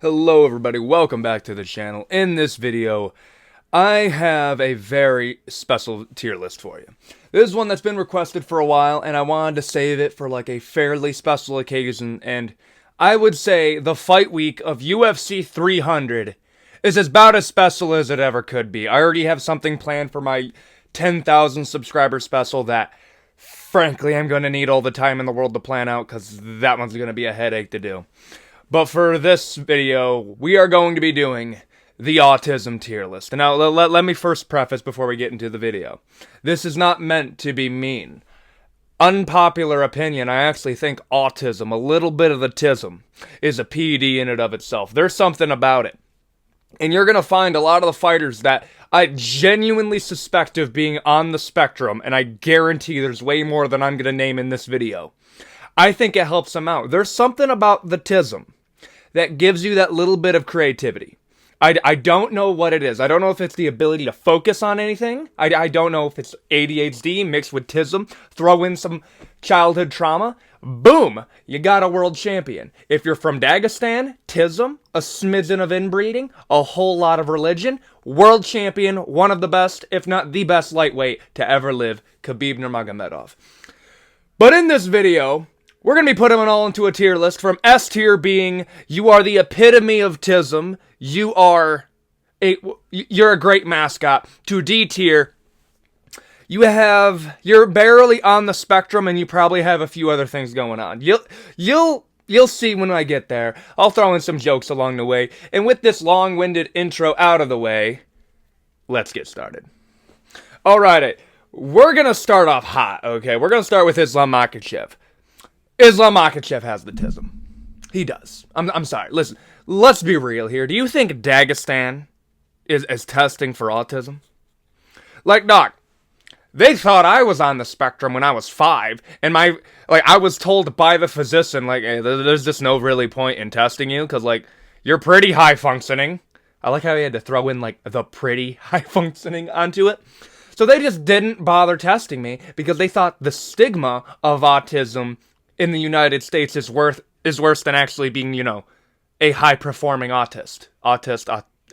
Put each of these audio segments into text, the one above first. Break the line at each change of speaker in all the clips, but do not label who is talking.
Hello everybody, welcome back to the channel. In this video, I have a very special tier list for you. This is one that's been requested for a while, and I wanted to save it for like a fairly special occasion, and I would say the fight week of UFC 300 is about as special as it ever could be. I already have something planned for my 10,000 subscriber special that, frankly, I'm going to need all the time in the world to plan out, because that one's going to be a headache to do. But for this video, we are going to be doing the Autism tier list. And now, let me first preface before we get into the video. This is not meant to be mean. Unpopular opinion, I actually think autism, a little bit of the tism, is a PD in and of itself. There's something about it. And you're going to find a lot of the fighters that I genuinely suspect of being on the spectrum, and I guarantee there's way more than I'm going to name in this video. I think it helps them out. There's something about the tism that gives you that little bit of creativity. I don't know what it is. I don't know if it's the ability to focus on anything. I don't know if it's ADHD mixed with tism. Throw in some childhood trauma. Boom! You got a world champion. If you're from Dagestan, tism, a smidgen of inbreeding, a whole lot of religion, world champion, one of the best, if not the best lightweight to ever live, Khabib Nurmagomedov. But in this video, we're going to be putting them all into a tier list, from S tier being, you are the epitome of tism, you're a great mascot, to D tier, you're barely on the spectrum and you probably have a few other things going on. You'll see when I get there. I'll throw in some jokes along the way. And with this long-winded intro out of the way, let's get started. Alright, we're going to start off hot, okay? We're going to start with Islam Makhachev. Islam Makhachev has the tism. He does. I'm sorry. Listen, let's be real here. Do you think Dagestan is testing for autism? Like, doc, they thought I was on the spectrum when I was 5, and I was told by the physician, like, hey, there's just no really point in testing you, because, like, you're pretty high functioning. I like how he had to throw in, like, the pretty high functioning onto it. So they just didn't bother testing me, because they thought the stigma of autism in the United States is worse than actually being, a high-performing autist.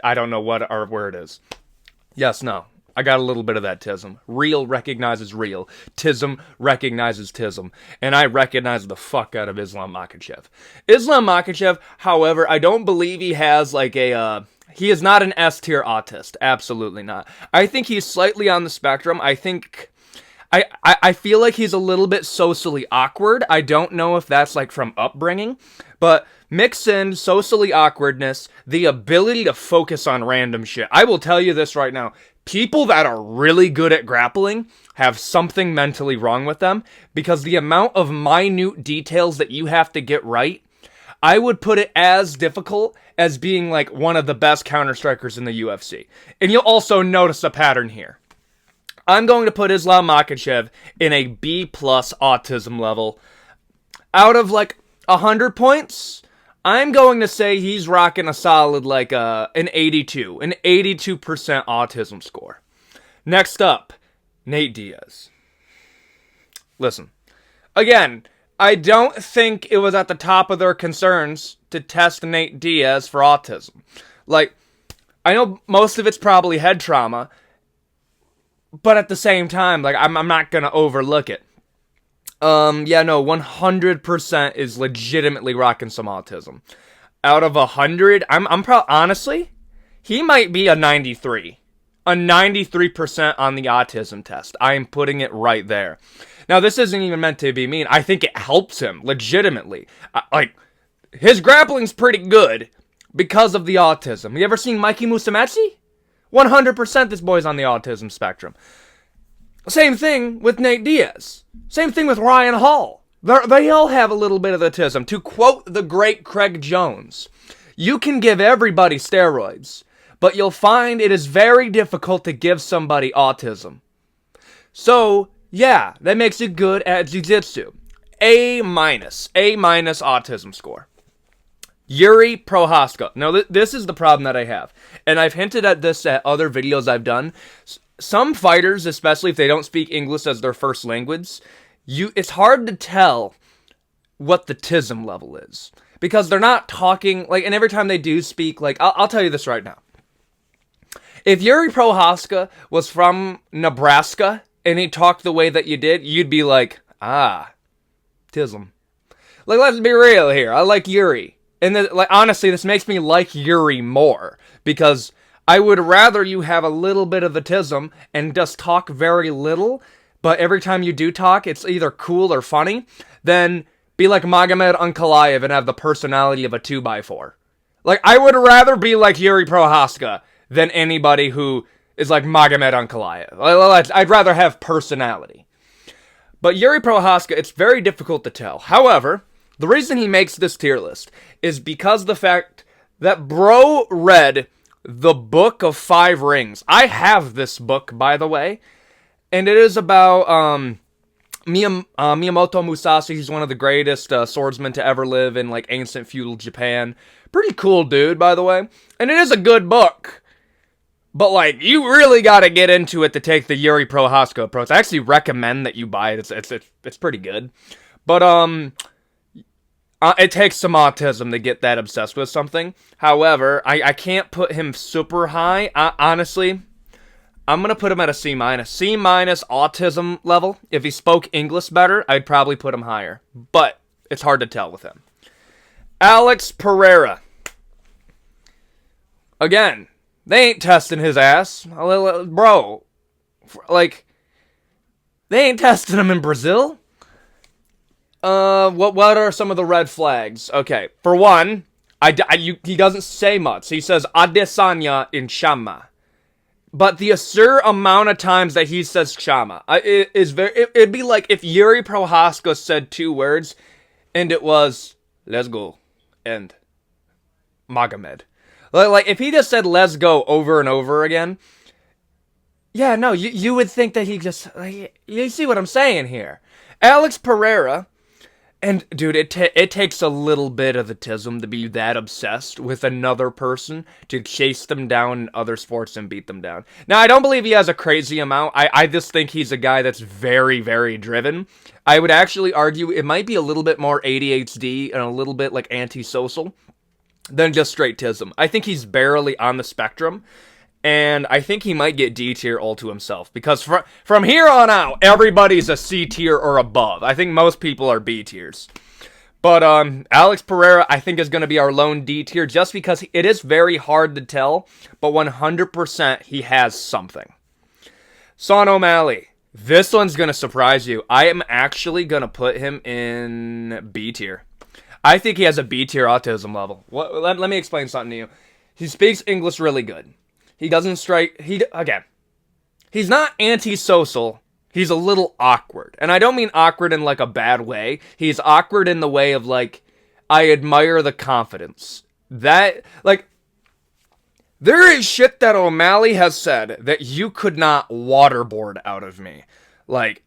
I don't know what our word is. Yes, no. I got a little bit of that tism. Real recognizes real. Tism recognizes tism. And I recognize the fuck out of Islam Makhachev. Islam Makhachev, however, I don't believe he has he is not an S-tier autist. Absolutely not. I think he's slightly on the spectrum. I feel like he's a little bit socially awkward. I don't know if that's like from upbringing, but mix in socially awkwardness, the ability to focus on random shit. I will tell you this right now. People that are really good at grappling have something mentally wrong with them, because the amount of minute details that you have to get right, I would put it as difficult as being like one of the best counter-strikers in the UFC. And you'll also notice a pattern here. I'm going to put Islam Makhachev in a B+ autism level. Out of like 100 points, I'm going to say he's rocking a solid like an 82. An 82% autism score. Next up, Nate Diaz. Listen, again, I don't think it was at the top of their concerns to test Nate Diaz for autism. Like, I know most of it's probably head trauma, but at the same time, like, I'm not gonna overlook it. 100% is legitimately rocking some autism. Out of 100, honestly, he might be a 93. A 93% on the autism test. I am putting it right there. Now, this isn't even meant to be mean. I think it helps him, legitimately. His grappling's pretty good because of the autism. You ever seen Mikey Musumeci? 100% this boy's on the autism spectrum. Same thing with Nate Diaz. Same thing with Ryan Hall. They all have a little bit of the tism. To quote the great Craig Jones, you can give everybody steroids, but you'll find it is very difficult to give somebody autism. So, yeah, that makes you good at jiu-jitsu. A- autism score. Yuri Prohaska. Now, this is the problem that I have. And I've hinted at this at other videos I've done. Some fighters, especially if they don't speak English as their first language, it's hard to tell what the tism level is. because they're not talking, like, and every time they do speak, like, I'll tell you this right now. If Yuri Prohaska was from Nebraska and he talked the way that you did, you'd be like, Autism. Like, let's be real here. I like Yuri. And like, honestly, this makes me like Yuri more, because I would rather you have a little bit of autism and just talk very little, but every time you do talk, it's either cool or funny, than be like Magomed Ankalaev and have the personality of a 2x4. Like, I would rather be like Yuri Prohaska than anybody who is like Magomed Ankalaev. I'd rather have personality. But Yuri Prohaska, it's very difficult to tell. However, the reason he makes this tier list is because the fact that bro read the Book of Five Rings. I have this book, by the way, and it is about Miyamoto Musashi. He's one of the greatest swordsmen to ever live in like ancient feudal Japan. Pretty cool dude, by the way. And it is a good book. But, like, you really got to get into it to take the Yuri Prohaska approach. I actually recommend that you buy it. It's pretty good. But, it takes some autism to get that obsessed with something. However, I can't put him super high. Honestly, I'm going to put him at a C-. C- autism level. If he spoke English better, I'd probably put him higher. But it's hard to tell with him. Alex Pereira. Again, they ain't testing his ass. Bro, like, they ain't testing him in Brazil. What are some of the red flags? Okay, for one, he doesn't say much. He says Adesanya in Chama. But the absurd amount of times that he says Chama, it'd be like if Yuri Prohaska said two words, and it was, let's go, and Magomed. Like, if he just said, let's go, over and over again, yeah, no, you would think that he just, like, you see what I'm saying here. Alex Pereira, and, dude, it takes a little bit of autism to be that obsessed with another person, to chase them down in other sports and beat them down. Now, I don't believe he has a crazy amount. I just think he's a guy that's very, very driven. I would actually argue it might be a little bit more ADHD and a little bit, like, antisocial than just straight tism. I think he's barely on the spectrum, and I think he might get D tier all to himself, because from here on out, everybody's a C tier or above. I think most people are B tiers. But Alex Pereira, I think, is going to be our lone D tier, just because it is very hard to tell, but 100% he has something. Sean O'Malley. This one's going to surprise you. I am actually going to put him in B tier. I think he has a B tier autism level. Let me explain something to you. He speaks English really good. He doesn't strike... He's not antisocial. He's a little awkward. And I don't mean awkward in, like, a bad way. He's awkward in the way of, like, I admire the confidence. That, like... There is shit that O'Malley has said that you could not waterboard out of me. Like...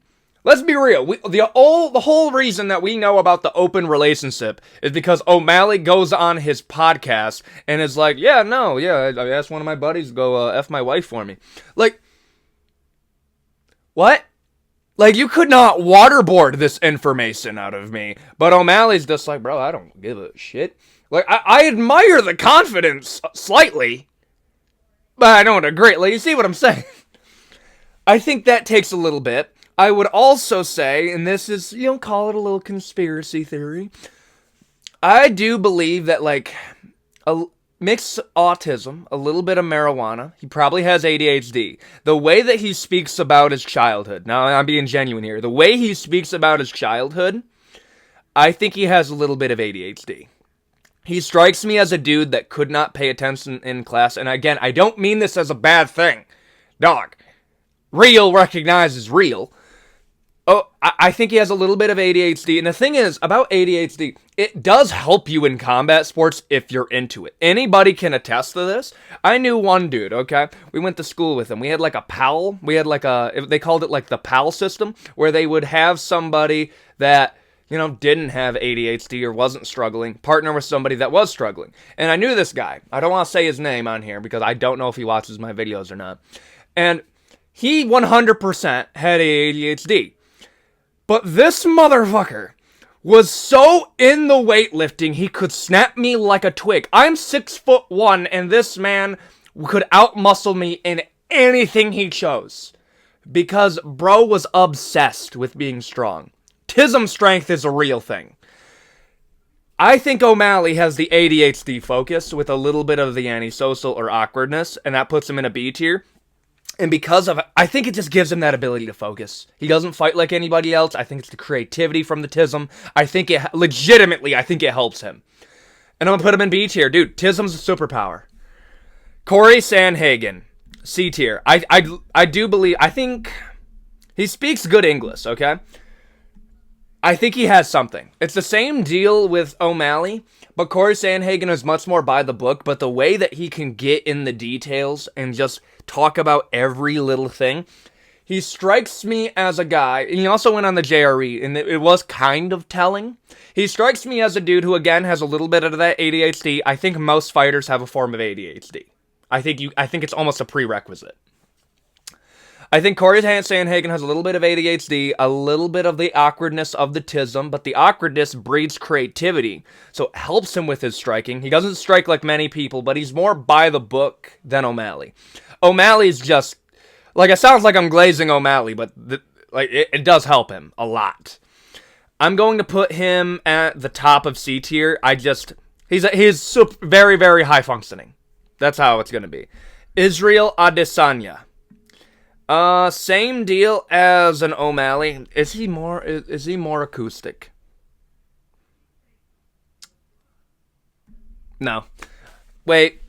Let's be real. The whole reason that we know about the open relationship is because O'Malley goes on his podcast and is like, I asked one of my buddies to go F my wife for me. Like, what? Like, you could not waterboard this information out of me. But O'Malley's just like, bro, I don't give a shit. Like, I admire the confidence slightly, but I don't agree. Like, you see what I'm saying? I think that takes a little bit. I would also say, and this is, call it a little conspiracy theory, I do believe that, like, a mixed autism, a little bit of marijuana, he probably has ADHD. The way that he speaks about his childhood, now I'm being genuine here, the way he speaks about his childhood, I think he has a little bit of ADHD. He strikes me as a dude that could not pay attention in class, and again, I don't mean this as a bad thing. Dog, real recognizes real. Oh, I think he has a little bit of ADHD. And the thing is, about ADHD, it does help you in combat sports if you're into it. Anybody can attest to this. I knew one dude, okay? We went to school with him. We had like a PAL. We had like they called it like the PAL system, where they would have somebody that, didn't have ADHD or wasn't struggling, partner with somebody that was struggling. And I knew this guy. I don't want to say his name on here because I don't know if he watches my videos or not. And he 100% had ADHD. But this motherfucker was so in the weightlifting he could snap me like a twig. I'm 6'1", and this man could outmuscle me in anything he chose. Because bro was obsessed with being strong. Autism strength is a real thing. I think O'Malley has the ADHD focus with a little bit of the antisocial or awkwardness, and that puts him in a B tier. And because of it, I think it just gives him that ability to focus. He doesn't fight like anybody else. I think it's the creativity from the Tism. I think it helps him. And I'm going to put him in B tier. Dude, Tism's a superpower. Corey Sanhagen, C tier. I do believe, I think he speaks good English, okay? I think he has something. It's the same deal with O'Malley, but Corey Sanhagen is much more by the book, but the way that he can get in the details and just talk about every little thing, he strikes me as a guy, and he also went on the JRE, and it was kind of telling. He strikes me as a dude who, again, has a little bit of that ADHD. I think most fighters have a form of ADHD. I think it's almost a prerequisite. I think Corey Sanhagen has a little bit of ADHD, a little bit of the awkwardness of the Tism, but the awkwardness breeds creativity, so it helps him with his striking. He doesn't strike like many people, but he's more by the book than O'Malley. O'Malley's just, like, it sounds like I'm glazing O'Malley, but it does help him a lot. I'm going to put him at the top of C tier. He's very, very high functioning. That's how it's going to be. Israel Adesanya. Same deal as an O'Malley. Is he more acoustic? No. Wait.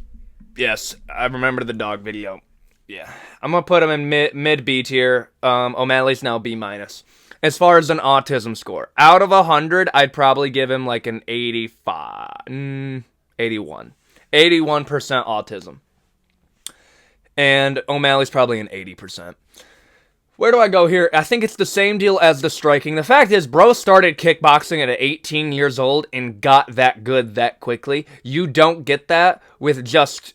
Yes, I remember the dog video. Yeah. I'm gonna put him in mid B tier. O'Malley's now B minus. As far as an autism score, out of 100, I'd probably give him like an 85, 81. 81% autism. And O'Malley's probably an 80%. Where do I go here? I think it's the same deal as the striking. The fact is, bro started kickboxing at 18 years old and got that good that quickly. You don't get that with just,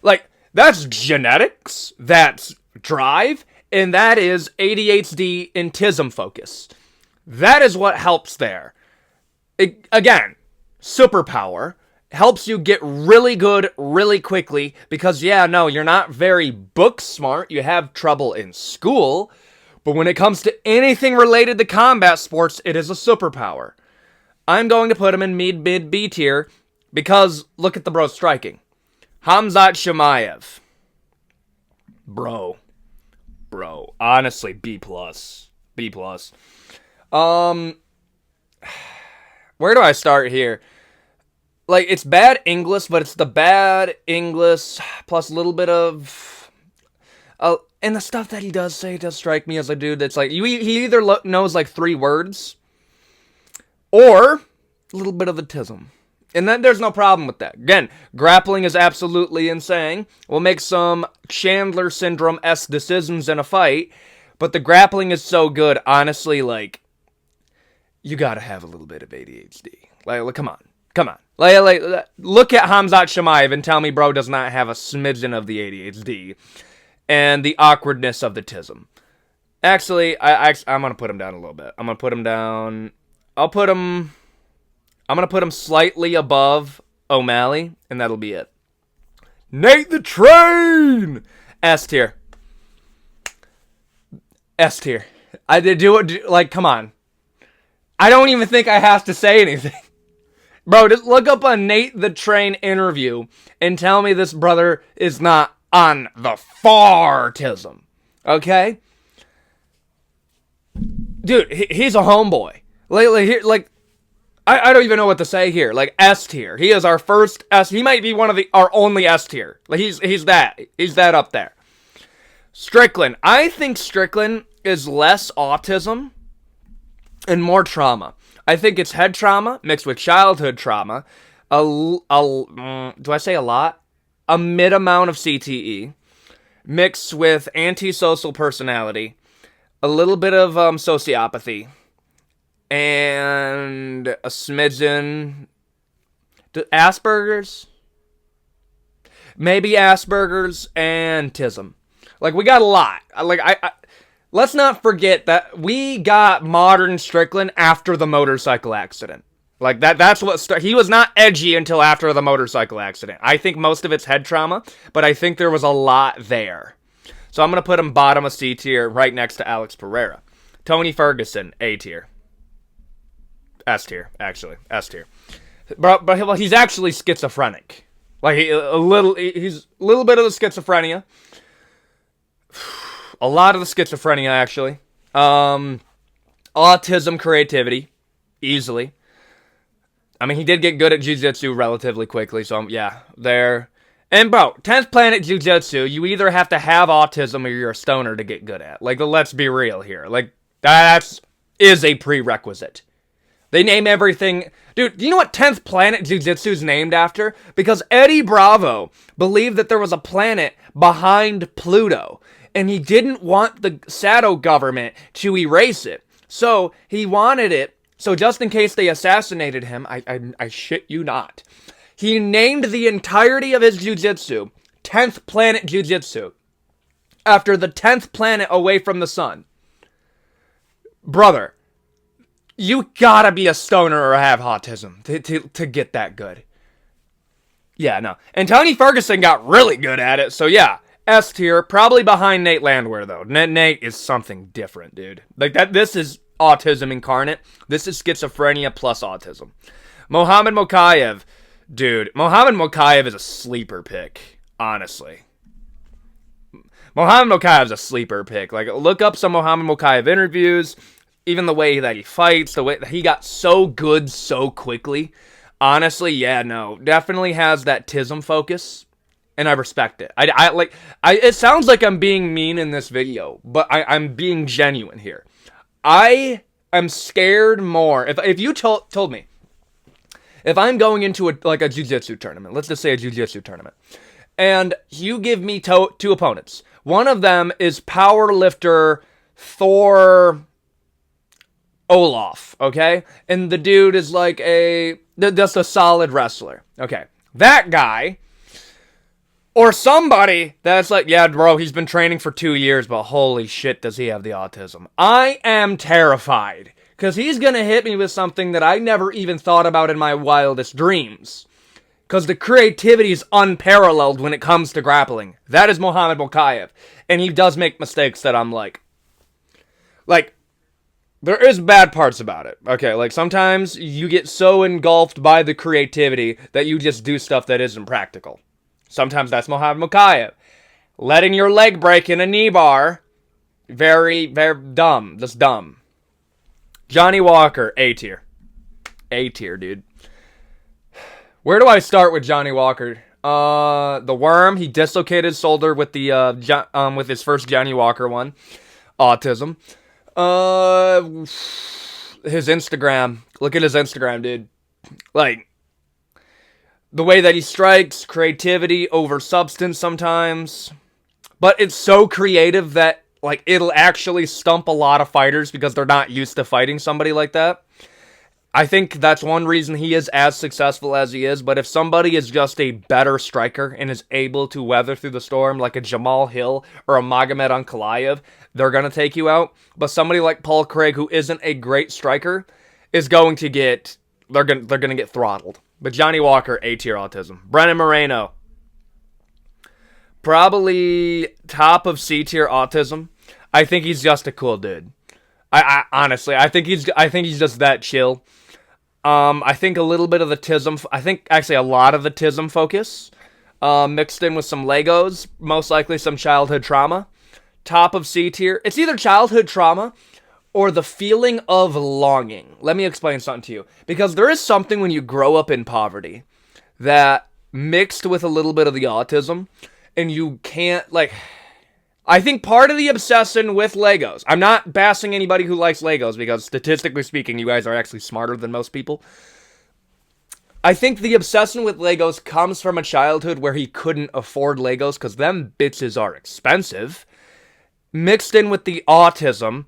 like, that's genetics, that's drive, and that is ADHD and Tism focus. That is what helps there. Again, superpower. Helps you get really good really quickly because, you're not very book smart. You have trouble in school. But when it comes to anything related to combat sports, it is a superpower. I'm going to put him in mid B tier because look at the bro striking. Khamzat Chimaev. Bro. Honestly, B+. B+. Where do I start here? Like, it's bad English, but it's the bad English plus a little bit of... and the stuff that he does say does strike me as a dude that's like... He either knows, like, 3 words, or a little bit of the Tism. And then there's no problem with that. Again, grappling is absolutely insane. We'll make some Chandler Syndrome-esque decisions in a fight, but the grappling is so good, honestly, like... You gotta have a little bit of ADHD. Like come on. Like, look at Khamzat Chimaev and tell me bro does not have a smidgen of the ADHD and the awkwardness of the Tism. Actually, I'm going to put him down a little bit. I'm going to put him slightly above O'Malley, and that'll be it. Nate the Train! S tier. S tier. I did do it, like, come on. I don't even think I have to say anything. Bro, just look up a Nate the Train interview and tell me this brother is not on the fartism. Okay? Dude, he's a homeboy. Like, I don't even know what to say here. Like, S tier. He is our first S. He might be our only S tier. Like, he's that up there. Strickland. I think Strickland is less autism and more trauma. I think it's head trauma mixed with childhood trauma. Do I say a lot? A mid amount of CTE mixed with antisocial personality, a little bit of sociopathy, and a smidgen Asperger's. Maybe Asperger's and Tism. Like, we got a lot. let's not forget that we got modern Strickland after the motorcycle accident. Like, that's what he was not edgy until after the motorcycle accident. I think most of it's head trauma, but I think there was a lot there. So I'm going to put him bottom of C tier, right next to Alex Pereira. Tony Ferguson, A tier. S tier, actually. S tier. But he's actually schizophrenic. Like, he's a little bit of the schizophrenia. A lot of the schizophrenia, actually. Autism, creativity. Easily. I mean, he did get good at jiu-jitsu relatively quickly, so yeah, there. And bro, 10th Planet Jiu-Jitsu, you either have to have autism or you're a stoner to get good at. Like, let's be real here. Like, that is a prerequisite. They name everything. Dude, do you know what 10th Planet Jiu-Jitsu is named after? Because Eddie Bravo believed that there was a planet behind Pluto, and he didn't want the Sato government to erase it. So, he wanted it, so just in case they assassinated him, I shit you not, he named the entirety of his jiu-jitsu 10th Planet Jiu-Jitsu, after the 10th planet away from the sun. Brother, you gotta be a stoner or have autism to get that good. Yeah, no. And Tony Ferguson got really good at it, so yeah. S tier, probably behind Nate Landwehr, though. Nate is something different, dude. Like, this is autism incarnate. This is schizophrenia plus autism. Mohammed Mokaev. Dude, Mohammed Mokaev is a sleeper pick, honestly. Mohammed Mokaev is a sleeper pick. Like, look up some Mohammed Mokaev interviews. Even the way that he fights, the way that he got so good so quickly. Honestly, yeah, no. Definitely has that TISM focus. And I respect it. It sounds like I'm being mean in this video, but I'm being genuine here. I am scared more. If you told me, if I'm going into a jiu-jitsu tournament, let's just say a jiu-jitsu tournament, and you give me two opponents. One of them is powerlifter Thor Olaf, okay? And the dude is like just a solid wrestler. Okay. That guy, or somebody that's like, yeah, bro, he's been training for 2 years, but holy shit, does he have the autism. I am terrified. Because he's going to hit me with something that I never even thought about in my wildest dreams. Because the creativity is unparalleled when it comes to grappling. That is Mohammed Mokaev. And he does make mistakes that I'm like, there is bad parts about it. Okay, like sometimes you get so engulfed by the creativity that you just do stuff that isn't practical. Sometimes that's Mohammed Mokaev. Letting your leg break in a knee bar, very, very dumb. Just dumb. Johnny Walker, A tier. A tier, dude. Where do I start with Johnny Walker? The Worm, he dislocated his shoulder with with his first Johnny Walker one. Autism. His Instagram. Look at his Instagram, dude. Like, the way that he strikes, creativity over substance sometimes. But it's so creative that like, it'll actually stump a lot of fighters because they're not used to fighting somebody like that. I think that's one reason he is as successful as he is, but if somebody is just a better striker and is able to weather through the storm, like a Jamal Hill or a Magomed Ankalaev, they're going to take you out. But somebody like Paul Craig, who isn't a great striker, is going to get, they're going to get throttled. But Johnny Walker, A-tier autism. Brennan Moreno, probably top of C-tier autism. I think he's just a cool dude. I honestly, I think he's just that chill. I think a little bit of the TISM, I think actually a lot of the TISM focus, mixed in with some Legos, most likely some childhood trauma. Top of C tier. It's either childhood trauma or the feeling of longing. Let me explain something to you. Because there is something when you grow up in poverty that mixed with a little bit of the autism, and you can't, like, I think part of the obsession with Legos, I'm not bashing anybody who likes Legos because statistically speaking, you guys are actually smarter than most people. I think the obsession with Legos comes from a childhood where he couldn't afford Legos because them bitches are expensive. Mixed in with the autism,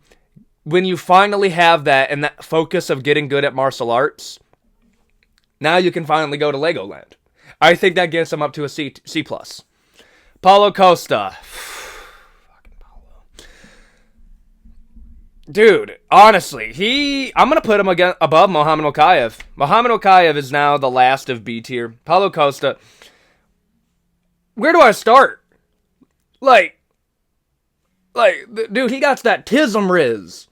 when you finally have that and that focus of getting good at martial arts, now you can finally go to Legoland. I think that gets him up to a C+. Paulo Costa. Dude, honestly, I'm going to put him again above Mohamed Okayev. Mohamed Okayev is now the last of B tier. Paulo Costa, where do I start? Like, dude, he got that Tism Riz.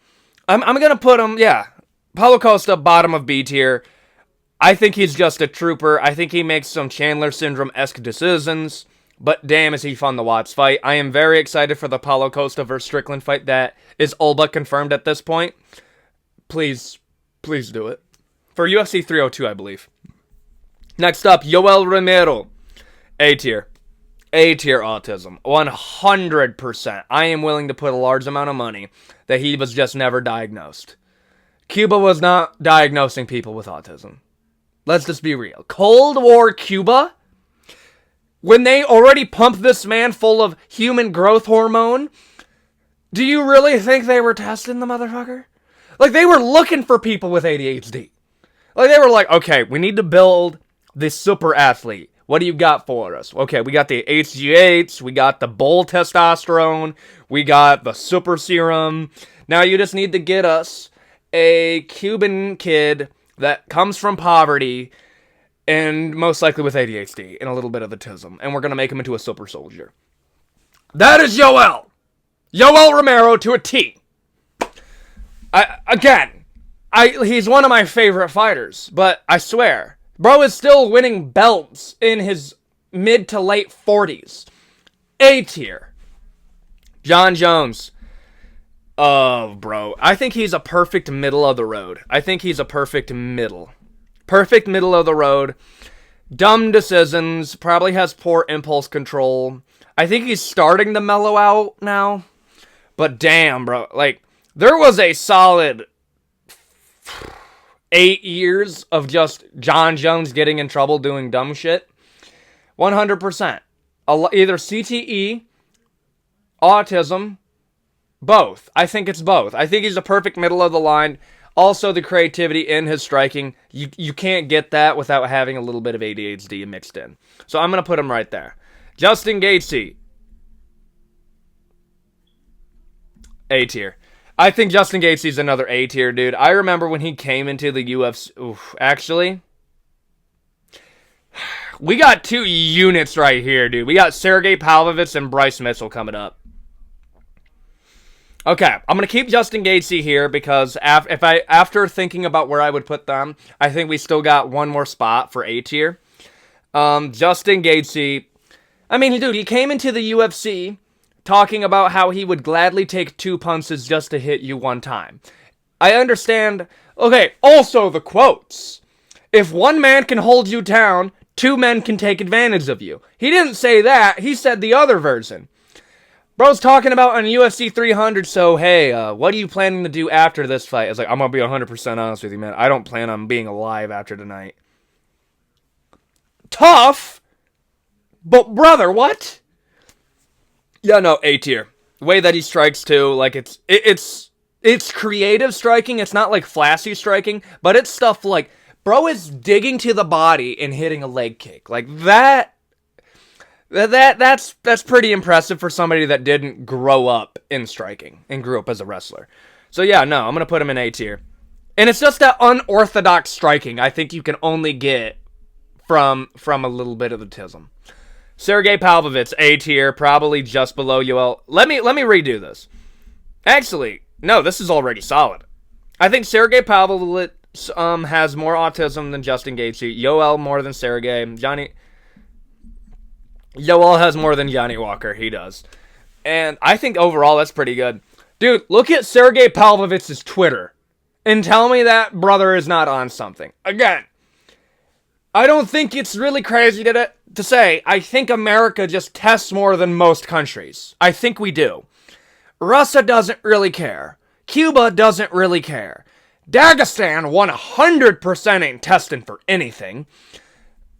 I'm going to put him, yeah, Paulo Costa, bottom of B tier. I think he's just a trooper. I think he makes some Chandler Syndrome-esque decisions. But damn, is he fun to watch fight. I am very excited for the Paulo Costa versus Strickland fight that is all but confirmed at this point. Please do it. For UFC 302, I believe. Next up, Yoel Romero. A tier. A tier autism. 100%. I am willing to put a large amount of money that he was just never diagnosed. Cuba was not diagnosing people with autism. Let's just be real. Cold War Cuba? When they already pumped this man full of human growth hormone, do you really think they were testing the motherfucker? Like, they were looking for people with ADHD. Like, they were like, okay, we need to build this super athlete. What do you got for us? Okay, we got the HGH, we got the bull testosterone, we got the super serum. Now you just need to get us a Cuban kid that comes from poverty and most likely with ADHD and a little bit of autism. And we're going to make him into a super soldier. That is Yoel. Yoel Romero to a T. He's one of my favorite fighters. But I swear, bro is still winning belts in his mid to late 40s. A tier. John Jones. Oh, bro. I think he's a perfect middle of the road. Perfect middle of the road. Dumb decisions. Probably has poor impulse control. I think he's starting to mellow out now. But damn, bro. Like, there was a solid 8 years of just John Jones getting in trouble doing dumb shit. 100%. Either CTE, autism, both. I think it's both. I think he's a perfect middle of the line. Also, the creativity in his striking, you can't get that without having a little bit of ADHD mixed in. So I'm going to put him right there. Justin Gaethje. A tier. I think Justin Gaethje's another A tier, dude. I remember when he came into the UFC. Actually, we got two units right here, dude. We got Sergey Pavlovich and Bryce Mitchell coming up. Okay, I'm going to keep Justin Gaethje here because after thinking about where I would put them, I think we still got one more spot for A tier. Justin Gaethje, I mean, dude, he came into the UFC talking about how he would gladly take 2 punches just to hit you one time. I understand. Okay, also the quotes. If one man can hold you down, 2 men can take advantage of you. He didn't say that. He said the other version. Bro's talking about on UFC 300, so hey, what are you planning to do after this fight? It's like, I'm going to be 100% honest with you, man. I don't plan on being alive after tonight. Tough, but brother, what? Yeah, no, A tier. The way that he strikes, too, like, it's creative striking. It's not, like, flashy striking, but it's stuff like, bro is digging to the body and hitting a leg kick. Like, That's pretty impressive for somebody that didn't grow up in striking and grew up as a wrestler. So yeah, no, I'm going to put him in A tier. And it's just that unorthodox striking I think you can only get from a little bit of the tism. Sergey Pavlovich, A tier, probably just below Yoel. Let me redo this. Actually, no, this is already solid. I think Sergey Pavlovich has more autism than Justin Gaethje. Yoel more than Sergey. Yoel has more than Johnny Walker. He does. And I think overall that's pretty good. Dude, look at Sergey Pavlovich's Twitter and tell me that brother is not on something. Again, I don't think it's really crazy to say. I think America just tests more than most countries. I think we do. Russia doesn't really care. Cuba doesn't really care. Dagestan 100% ain't testing for anything.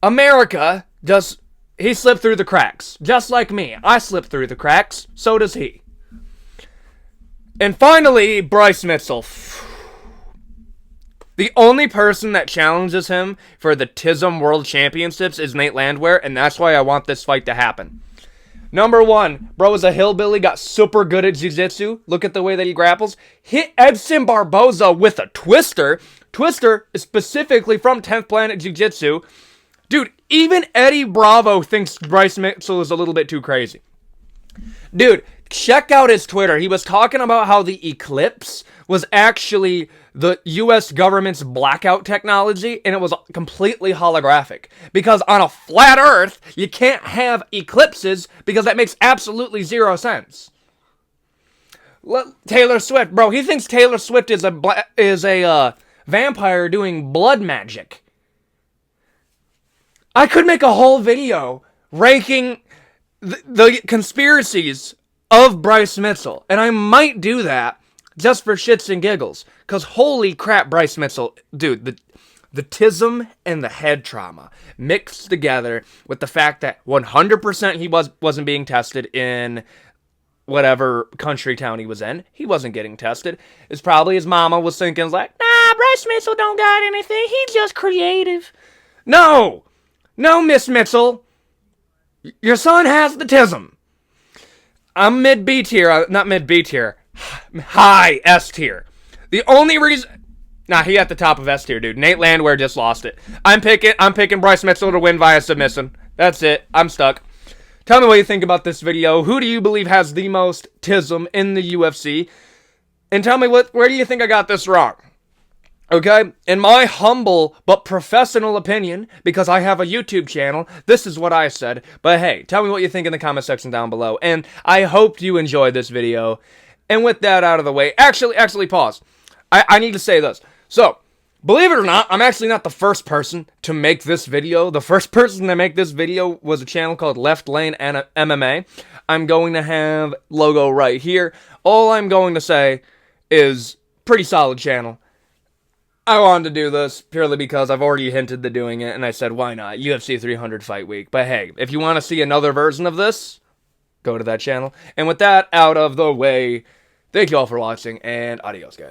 America does. He slipped through the cracks. Just like me. I slipped through the cracks. So does he. And finally, Bryce Mitchell. The only person that challenges him for the TISM World Championships is Nate Landwehr, and that's why I want this fight to happen. Number one, bro is a hillbilly, got super good at jiu-jitsu. Look at the way that he grapples. Hit Edson Barboza with a twister. Twister is specifically from 10th Planet Jiu-Jitsu. Dude, even Eddie Bravo thinks Bryce Mitchell is a little bit too crazy. Dude, check out his Twitter. He was talking about how the eclipse was actually the US government's blackout technology, and it was completely holographic. Because on a flat Earth, you can't have eclipses because that makes absolutely zero sense. Taylor Swift, bro, he thinks Taylor Swift is a vampire doing blood magic. I could make a whole video ranking the conspiracies of Bryce Mitchell, and I might do that just for shits and giggles, because holy crap, Bryce Mitchell, dude, the tism and the head trauma mixed together with the fact that 100% he wasn't being tested in whatever country town he was in. He wasn't getting tested. It's probably his mama was thinking, like, nah, Bryce Mitchell don't got anything, he's just creative. No, Miss Mitchell, your son has the tism. I'm mid-B tier, not mid-B tier, high S tier. The only reason... Nah, he at the top of S tier, dude. Nate Landwehr just lost it. I'm picking Bryce Mitchell to win via submission. That's it. I'm stuck. Tell me what you think about this video. Who do you believe has the most tism in the UFC? And tell me where do you think I got this wrong? Okay? In my humble but professional opinion, because I have a YouTube channel, this is what I said. But hey, tell me what you think in the comment section down below. And I hope you enjoyed this video. And with that out of the way, actually pause. I need to say this. So, believe it or not, I'm actually not the first person to make this video. The first person to make this video was a channel called Left Lane MMA. I'm going to have logo right here. All I'm going to say is pretty solid channel. I wanted to do this purely because I've already hinted to doing it, and I said, why not? UFC 300 fight week. But hey, if you want to see another version of this, go to that channel. And with that out of the way, thank you all for watching, and adios, guys.